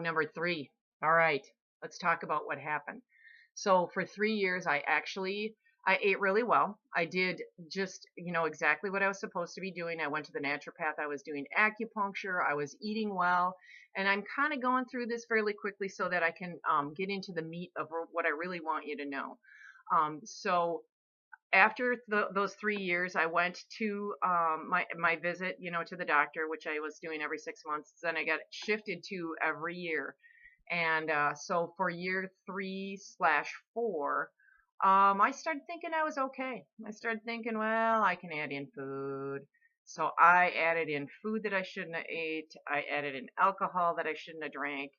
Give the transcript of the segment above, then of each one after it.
blog number 3. All right, let's talk about what happened. So for 3 years, I ate really well. I did just, exactly what I was supposed to be doing. I went to the naturopath. I was doing acupuncture. I was eating well. And I'm kind of going through this fairly quickly so that I can get into the meat of what I really want you to know. So after those 3 years, I went to my visit, to the doctor, which I was doing every 6 months. Then I got shifted to every year. And so for year 3/4, I started thinking I was okay. I started thinking, well, I can add in food. So I added in food that I shouldn't have ate. I added in alcohol that I shouldn't have drank.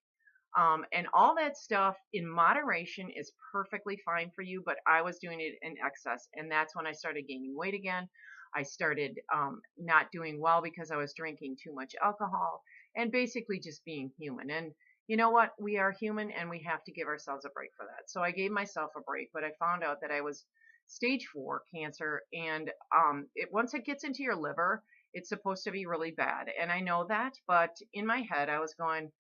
And all that stuff in moderation is perfectly fine for you, but I was doing it in excess. And that's when I started gaining weight again. I started not doing well because I was drinking too much alcohol and basically just being human. And you know what? We are human and we have to give ourselves a break for that. So I gave myself a break, but I found out that I was stage 4 cancer. And once it gets into your liver, it's supposed to be really bad. And I know that, but in my head, I was going,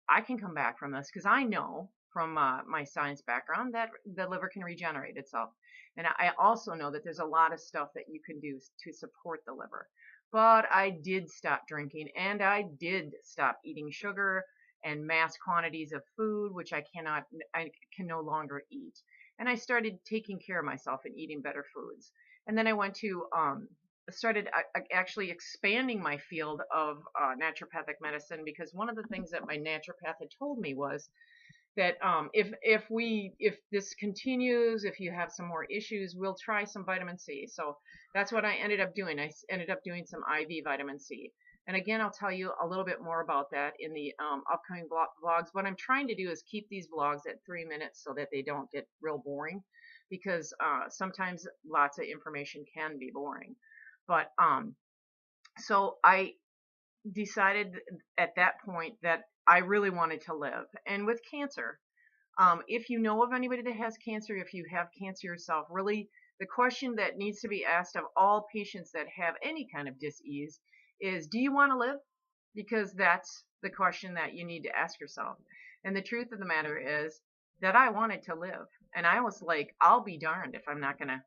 I can come back from this because I know from my science background that the liver can regenerate itself. And I also know that there's a lot of stuff that you can do to support the liver. But I did stop drinking and I did stop eating sugar and mass quantities of food, which I can no longer eat. And I started taking care of myself and eating better foods. And then I went to started actually expanding my field of naturopathic medicine, because one of the things that my naturopath had told me was that if this continues, if you have some more issues, we'll try some vitamin C. So that's what I ended up doing. I ended up doing some IV vitamin C. And again, I'll tell you a little bit more about that in the upcoming vlogs. What I'm trying to do is keep these vlogs at 3 minutes so that they don't get real boring, because sometimes lots of information can be boring. But so I decided at that point that I really wanted to live. And with cancer, if you know of anybody that has cancer, if you have cancer yourself, really the question that needs to be asked of all patients that have any kind of dis-ease is, do you want to live? Because that's the question that you need to ask yourself. And the truth of the matter is that I wanted to live. And I was like, I'll be darned if I'm not going to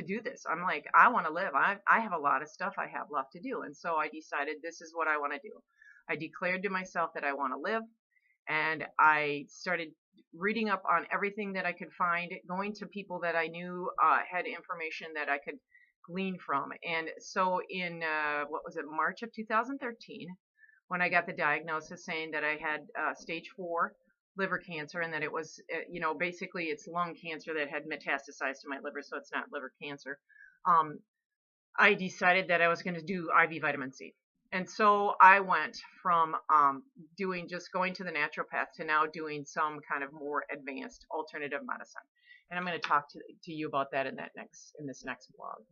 do this. I'm like, I want to live. I have a lot of stuff I have left to do. And so I decided this is what I want to do. I declared to myself that I want to live. And I started reading up on everything that I could find, going to people that I knew had information that I could glean from. And so in, March of 2013, when I got the diagnosis saying that I had stage 4 liver cancer, and that it was, basically it's lung cancer that had metastasized to my liver, so it's not liver cancer. I decided that I was going to do IV vitamin C. And so I went from going to the naturopath to now doing some kind of more advanced alternative medicine. And I'm going to talk to you about that in this next vlog.